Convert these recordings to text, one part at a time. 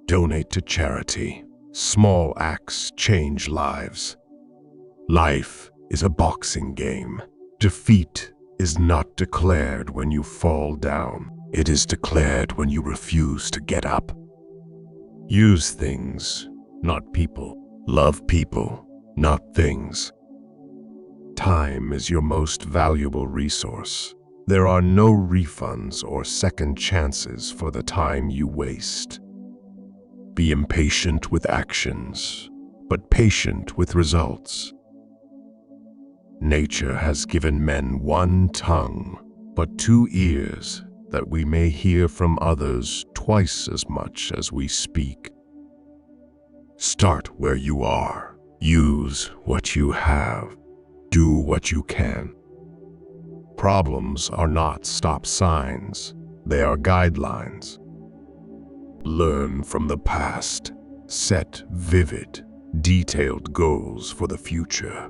Donate to charity. Small acts change lives. Life is a boxing game. Defeat is not declared when you fall down. It is declared when you refuse to get up. Use things, not people. Love people, not things. Time is your most valuable resource. There are no refunds or second chances for the time you waste. Be impatient with actions, but patient with results. Nature has given men one tongue, but 2 ears, that we may hear from others twice as much as we speak. Start where you are. Use what you have. Do what you can. Problems are not stop signs. They are guidelines. Learn from the past. Set vivid, detailed goals for the future,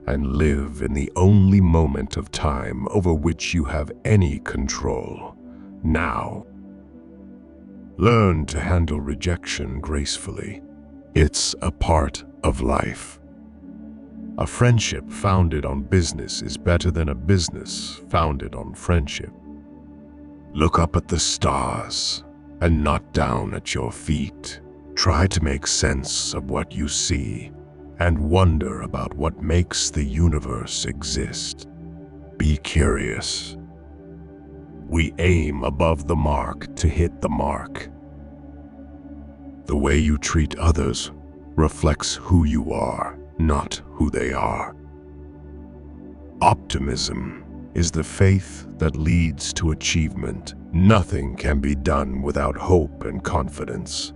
and live in the only moment of time over which you have any control, now. Learn to handle rejection gracefully. It's a part of life. A friendship founded on business is better than a business founded on friendship. Look up at the stars and not down at your feet. Try to make sense of what you see and wonder about what makes the universe exist. Be curious. We aim above the mark to hit the mark. The way you treat others reflects who you are, not who they are. Optimism is the faith that leads to achievement. Nothing can be done without hope and confidence.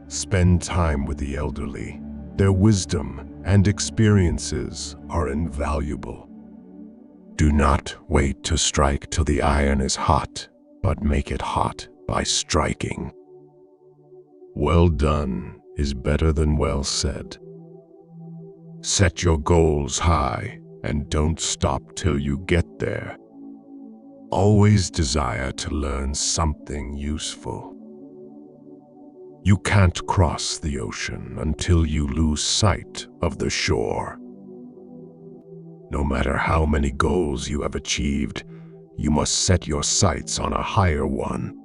Spend time with the elderly. Their wisdom and experiences are invaluable. Do not wait to strike till the iron is hot, but make it hot by striking. Well done is better than well said. Set your goals high and don't stop till you get there. Always desire to learn something useful. You can't cross the ocean until you lose sight of the shore. No matter how many goals you have achieved, you must set your sights on a higher one.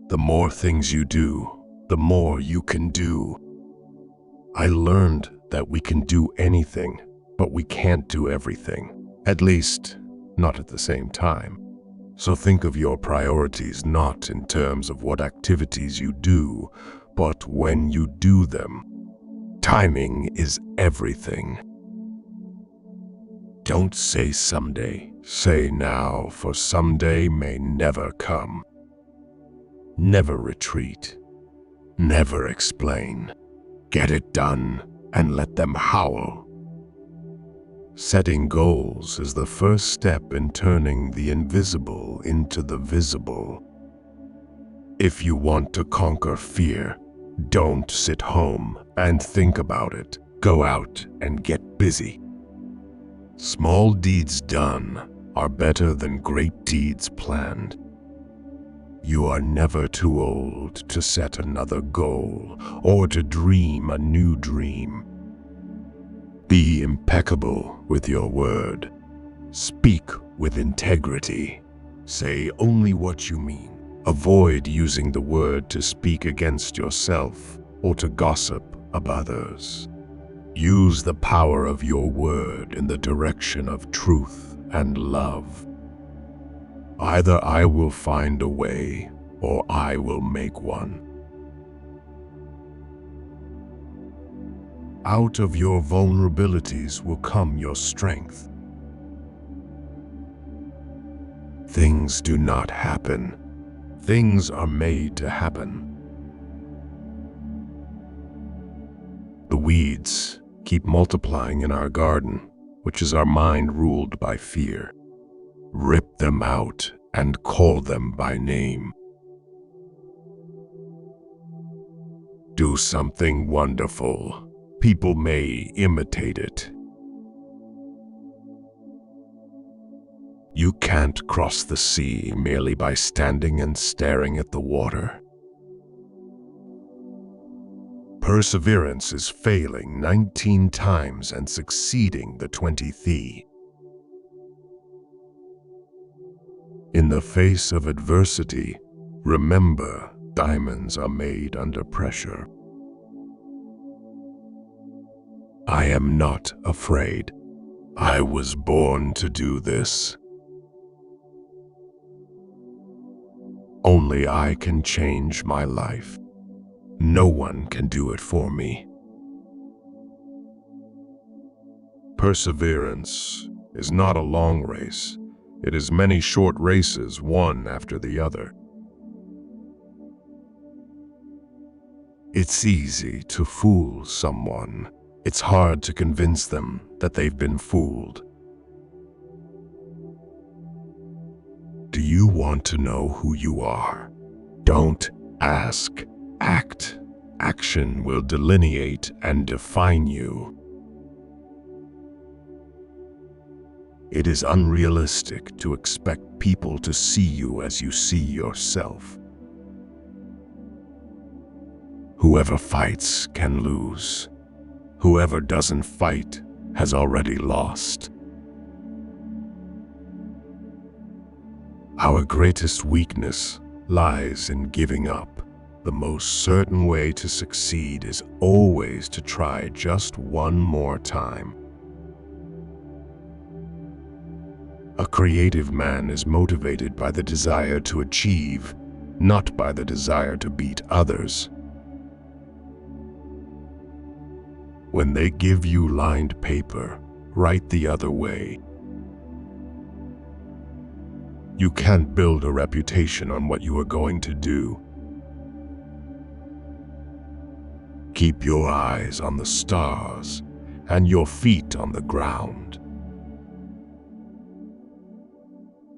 The more things you do, the more you can do. I learned that we can do anything, but we can't do everything. At least, not at the same time. So think of your priorities not in terms of what activities you do, but when you do them. Timing is everything. Don't say someday, say now, for someday may never come. Never retreat. Never explain. Get it done and let them howl. Setting goals is the first step in turning the invisible into the visible. If you want to conquer fear, don't sit home and think about it. Go out and get busy. Small deeds done are better than great deeds planned. You are never too old to set another goal or to dream a new dream. Be impeccable with your word. Speak with integrity. Say only what you mean. Avoid using the word to speak against yourself or to gossip of others. Use the power of your word in the direction of truth and love. Either I will find a way or I will make one. Out of your vulnerabilities will come your strength. Things do not happen. Things are made to happen. The weeds keep multiplying in our garden, which is our mind ruled by fear. Rip them out and call them by name. Do something wonderful. People may imitate it. You can't cross the sea merely by standing and staring at the water. Perseverance is failing 19 times and succeeding the 20th. In the face of adversity, remember, diamonds are made under pressure. I am not afraid. I was born to do this. Only I can change my life. No one can do it for me. Perseverance is not a long race. It is many short races, one after the other. It's easy to fool someone. It's hard to convince them that they've been fooled. Do you want to know who you are? Don't ask. Act. Action will delineate and define you. It is unrealistic to expect people to see you as you see yourself. Whoever fights can lose. Whoever doesn't fight has already lost. Our greatest weakness lies in giving up. The most certain way to succeed is always to try just one more time. A creative man is motivated by the desire to achieve, not by the desire to beat others. When they give you lined paper, write the other way. You can't build a reputation on what you are going to do. Keep your eyes on the stars and your feet on the ground.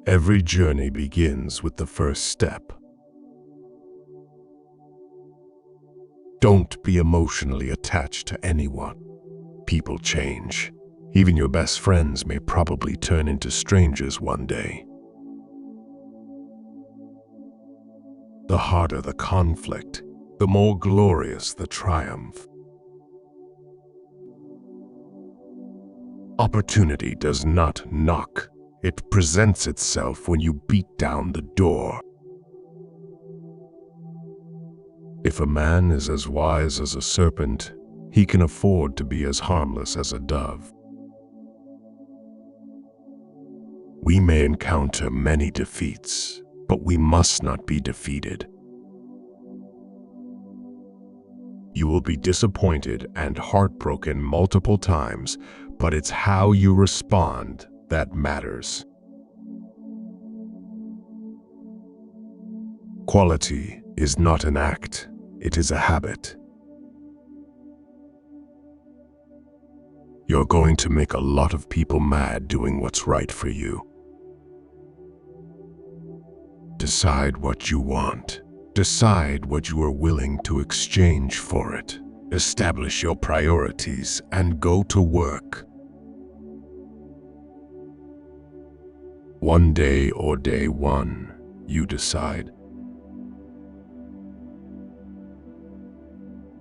Every journey begins with the first step. Don't be emotionally attached to anyone. People change. Even your best friends may probably turn into strangers one day. The harder the conflict, the more glorious the triumph. Opportunity does not knock. It presents itself when you beat down the door. If a man is as wise as a serpent, he can afford to be as harmless as a dove. We may encounter many defeats, but we must not be defeated. You will be disappointed and heartbroken multiple times, but it's how you respond that matters. Quality is not an act, it is a habit. You're going to make a lot of people mad doing what's right for you. Decide what you want. Decide what you are willing to exchange for it. Establish your priorities and go to work. One day or day one, you decide.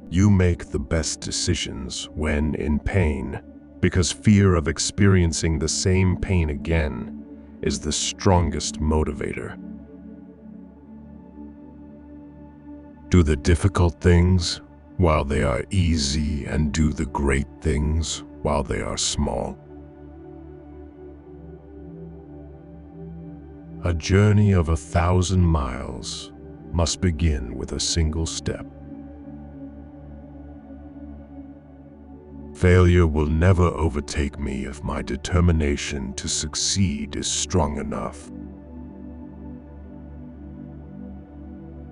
You make the best decisions when in pain, because fear of experiencing the same pain again is the strongest motivator. Do the difficult things while they are easy, and do the great things while they are small. A journey of 1,000 miles must begin with a single step. Failure will never overtake me if my determination to succeed is strong enough.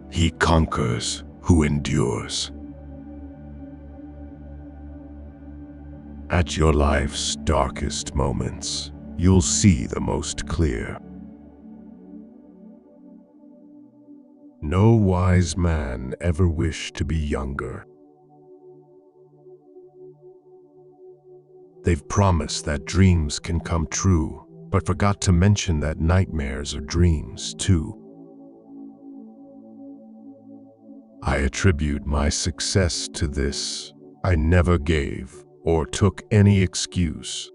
He conquers who endures. At your life's darkest moments, you'll see the most clear. No wise man ever wished to be younger. They've promised that dreams can come true, but forgot to mention that nightmares are dreams too. I attribute my success to this. I never gave or took any excuse.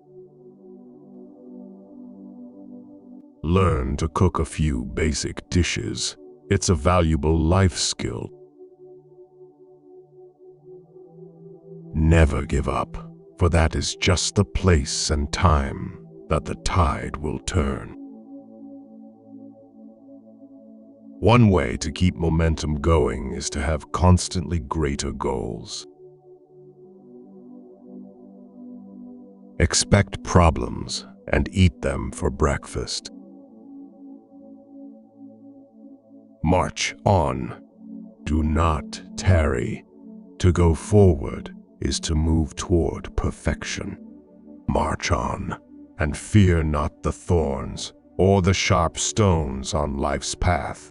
Learn to cook a few basic dishes. It's a valuable life skill. Never give up, for that is just the place and time that the tide will turn. One way to keep momentum going is to have constantly greater goals. Expect problems and eat them for breakfast. March on. Do not tarry. To go forward is to move toward perfection. March on, and fear not the thorns or the sharp stones on life's path.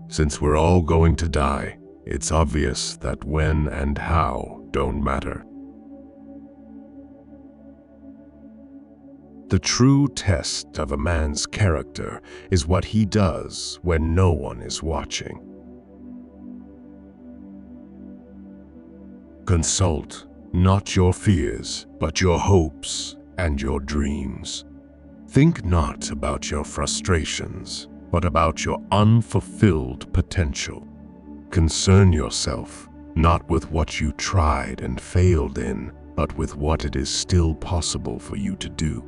Since we're all going to die, it's obvious that when and how don't matter. The true test of a man's character is what he does when no one is watching. Consult not your fears, but your hopes and your dreams. Think not about your frustrations, but about your unfulfilled potential. Concern yourself not with what you tried and failed in, but with what it is still possible for you to do.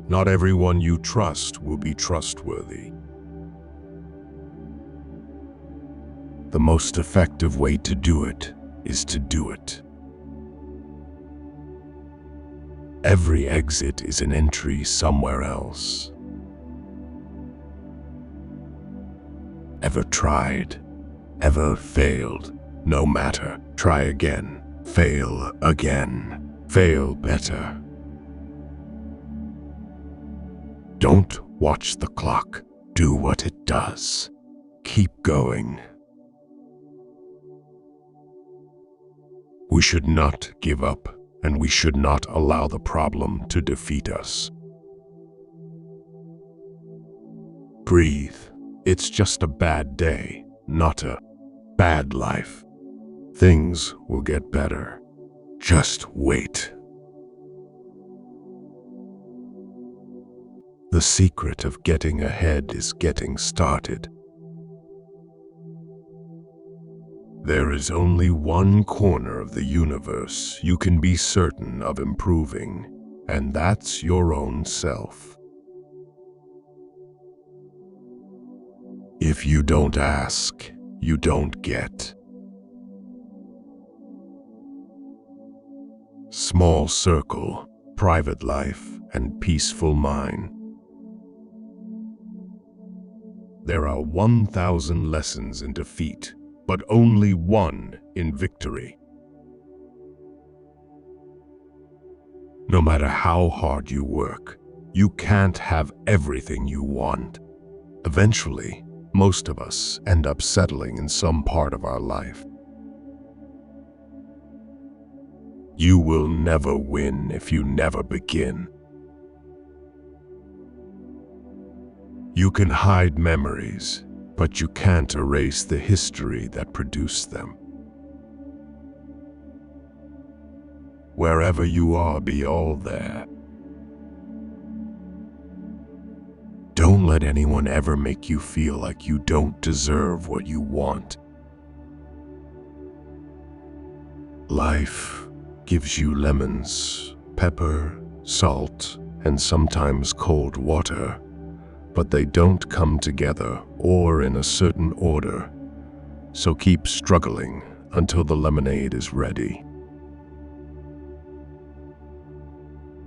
Not everyone you trust will be trustworthy. The most effective way to do it is to do it. Every exit is an entry somewhere else. Ever tried? Ever failed? No matter. Try again. Fail again. Fail better. Don't watch the clock. Do what it does. Keep going. We should not give up, and we should not allow the problem to defeat us. Breathe. It's just a bad day, not a bad life. Things will get better. Just wait. The secret of getting ahead is getting started. There is only one corner of the universe you can be certain of improving, and that's your own self. If you don't ask, you don't get. Small circle, private life, and peaceful mind. There are 1,000 lessons in defeat, but only one in victory. No matter how hard you work, you can't have everything you want. Eventually, most of us end up settling in some part of our life. You will never win if you never begin. You can hide memories, but you can't erase the history that produced them. Wherever you are, be all there. Don't let anyone ever make you feel like you don't deserve what you want. Life gives you lemons, pepper, salt, and sometimes cold water, but they don't come together or in a certain order, so keep struggling until the lemonade is ready.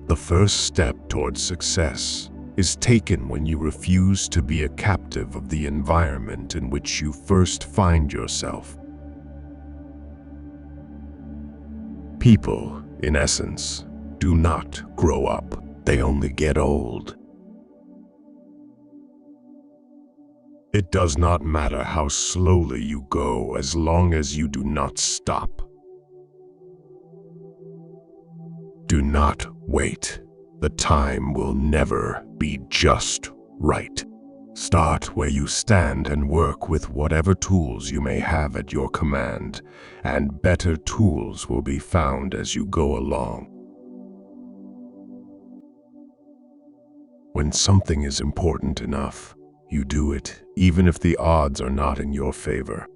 The first step towards success is taken when you refuse to be a captive of the environment in which you first find yourself. People, in essence, do not grow up, they only get old. It does not matter how slowly you go as long as you do not stop. Do not wait. The time will never be just right. Start where you stand and work with whatever tools you may have at your command, and better tools will be found as you go along. When something is important enough, you do it, even if the odds are not in your favor.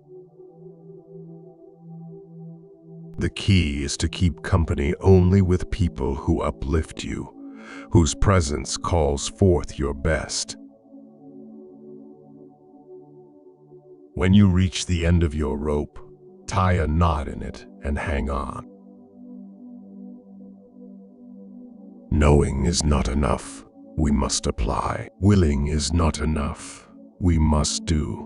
The key is to keep company only with people who uplift you, whose presence calls forth your best. When you reach the end of your rope, tie a knot in it and hang on. Knowing is not enough. We must apply. Willing is not enough. We must do.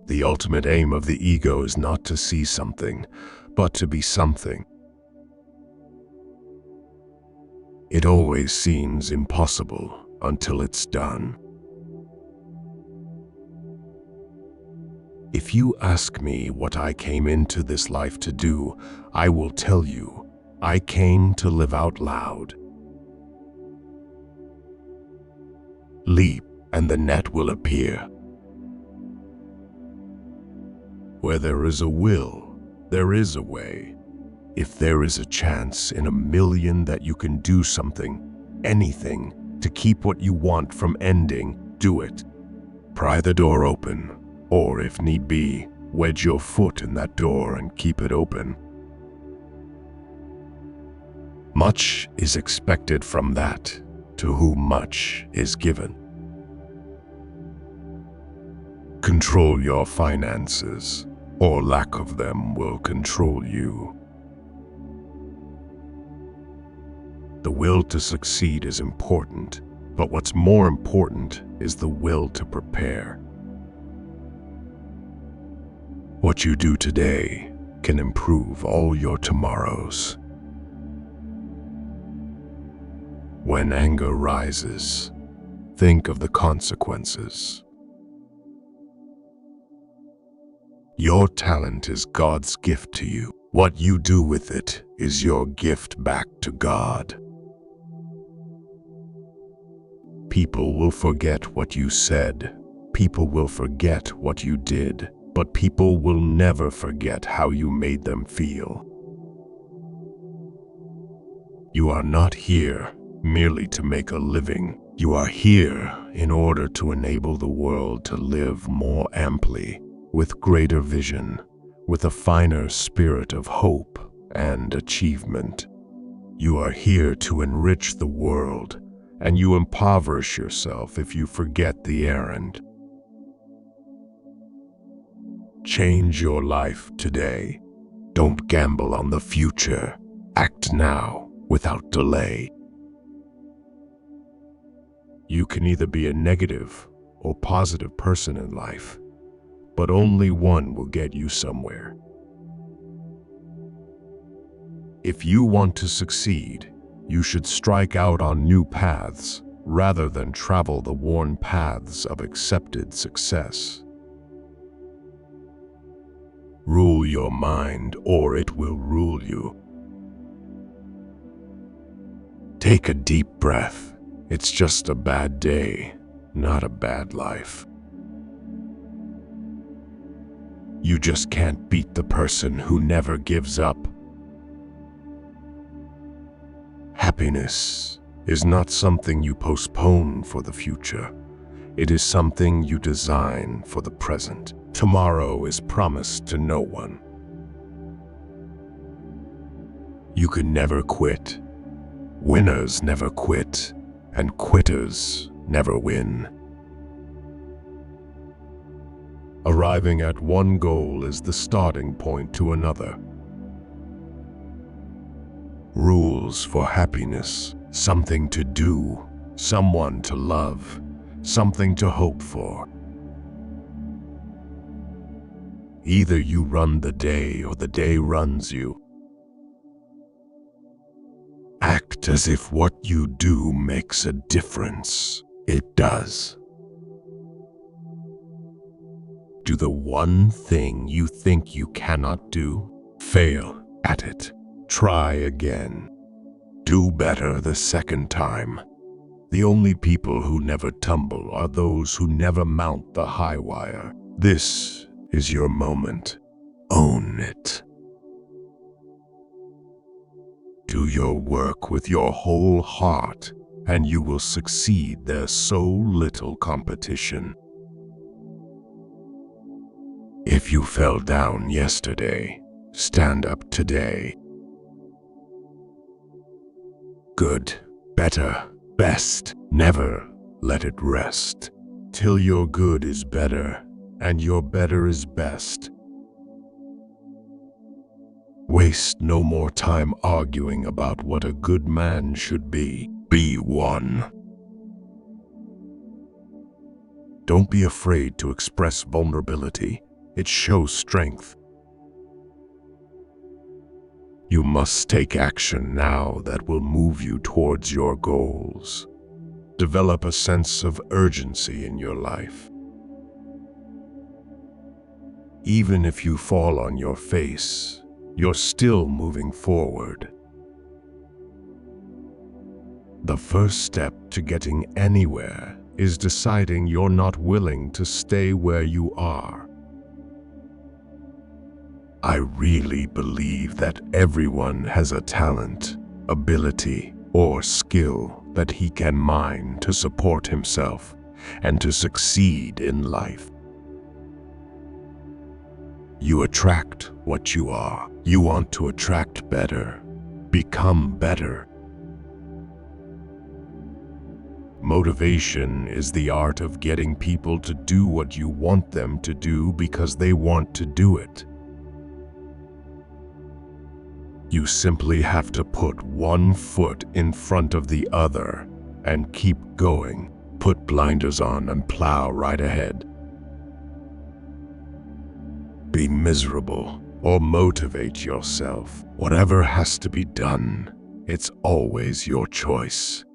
The ultimate aim of the ego is not to see something, but to be something. It always seems impossible until it's done. If you ask me what I came into this life to do, I will tell you, I came to live out loud. Leap, and the net will appear. Where there is a will, there is a way. If there is a chance in a million that you can do something, anything, to keep what you want from ending, do it. Pry the door open, or if need be, wedge your foot in that door and keep it open. Much is expected from that, to whom much is given. Control your finances, or lack of them will control you. The will to succeed is important, but what's more important is the will to prepare. What you do today can improve all your tomorrows. When anger rises, think of the consequences. Your talent is God's gift to you. What you do with it is your gift back to God. People will forget what you said. People will forget what you did. But people will never forget how you made them feel. You are not here merely to make a living. You are here in order to enable the world to live more amply, with greater vision, with a finer spirit of hope and achievement. You are here to enrich the world, and you impoverish yourself if you forget the errand. Change your life today. Don't gamble on the future. Act now without delay. You can either be a negative or positive person in life, but only one will get you somewhere. If you want to succeed, you should strike out on new paths rather than travel the worn paths of accepted success. Rule your mind, or it will rule you. Take a deep breath. It's just a bad day, not a bad life. You just can't beat the person who never gives up. Happiness is not something you postpone for the future. It is something you design for the present. Tomorrow is promised to no one. You can never quit. Winners never quit, and quitters never win. Arriving at one goal is the starting point to another. Rules for happiness, something to do, someone to love, something to hope for. Either you run the day or the day runs you. Act as if what you do makes a difference. It does. Do the one thing you think you cannot do. Fail at it. Try again. Do better the second time. The only people who never tumble are those who never mount the high wire. This is your moment. Own it. Do your work with your whole heart, and you will succeed. There's so little competition. If you fell down yesterday, stand up today. Good, better, best. Never let it rest till your good is better and your better is best. Waste no more time arguing about what a good man should be. Be one. Don't be afraid to express vulnerability. It shows strength. You must take action now that will move you towards your goals. Develop a sense of urgency in your life. Even if you fall on your face, you're still moving forward. The first step to getting anywhere is deciding you're not willing to stay where you are. I really believe that everyone has a talent, ability, or skill that he can mine to support himself and to succeed in life. You attract what you are. You want to attract better, become better. Motivation is the art of getting people to do what you want them to do because they want to do it. You simply have to put one foot in front of the other and keep going. Put blinders on and plow right ahead. Be miserable or motivate yourself. Whatever has to be done, it's always your choice.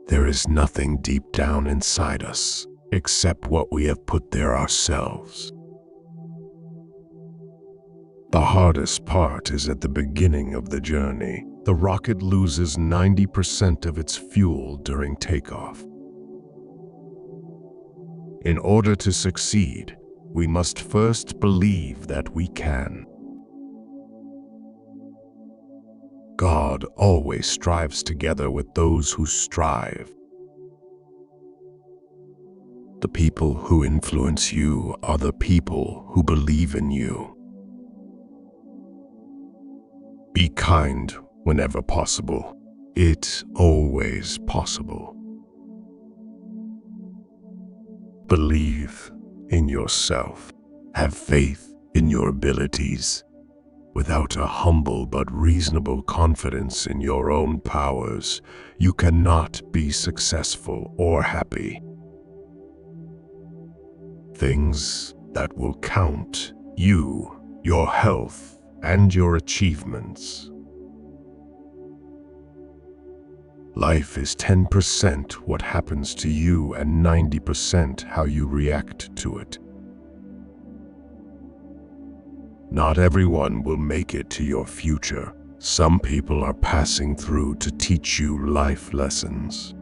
There is nothing deep down inside us except what we have put there ourselves. The hardest part is at the beginning of the journey. The rocket loses 90% of its fuel during takeoff. In order to succeed, we must first believe that we can. God always strives together with those who strive. The people who influence you are the people who believe in you. Be kind whenever possible. It's always possible. Believe in yourself. Have faith in your abilities. Without a humble but reasonable confidence in your own powers, you cannot be successful or happy. Things that will count: you, your health, and your achievements. Life is 10% what happens to you and 90% how you react to it. Not everyone will make it to your future. Some people are passing through to teach you life lessons.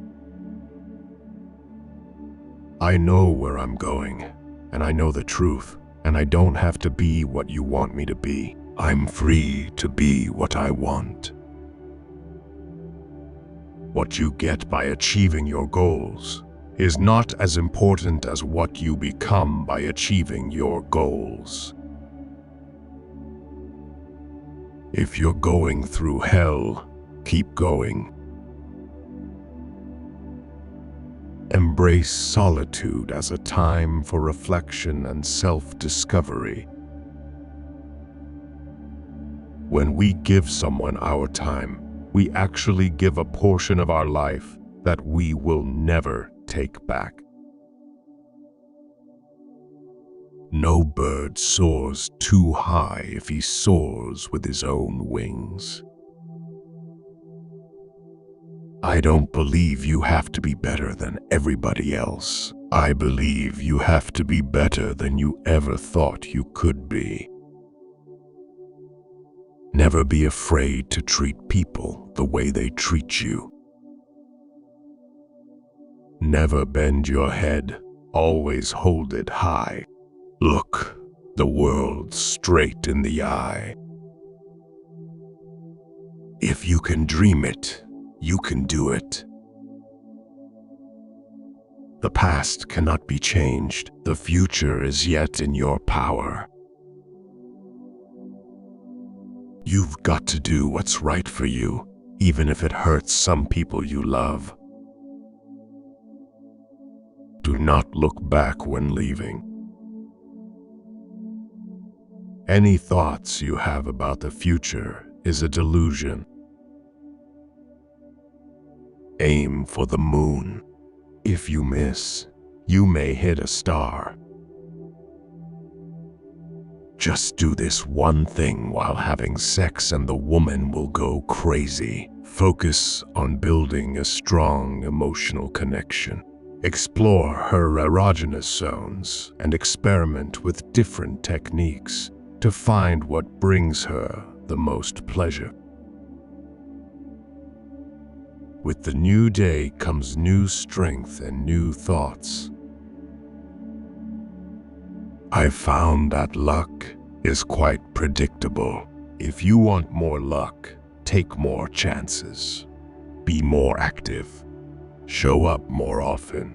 I know where I'm going, and I know the truth, and I don't have to be what you want me to be. I'm free to be what I want. What you get by achieving your goals is not as important as what you become by achieving your goals. If you're going through hell, keep going. Embrace solitude as a time for reflection and self-discovery. When we give someone our time, we actually give a portion of our life that we will never take back. No bird soars too high if he soars with his own wings. I don't believe you have to be better than everybody else. I believe you have to be better than you ever thought you could be. Never be afraid to treat people the way they treat you. Never bend your head, always hold it high. Look the world straight in the eye. If you can dream it, you can do it. The past cannot be changed. The future is yet in your power. You've got to do what's right for you, even if it hurts some people you love. Do not look back when leaving. Any thoughts you have about the future is a delusion. Aim for the moon. If you miss, you may hit a star. Just do this one thing while having sex and the woman will go crazy. Focus on building a strong emotional connection. Explore her erogenous zones and experiment with different techniques to find what brings her the most pleasure. With the new day comes new strength and new thoughts. I've found that luck is quite predictable. If you want more luck, take more chances. Be more active. Show up more often.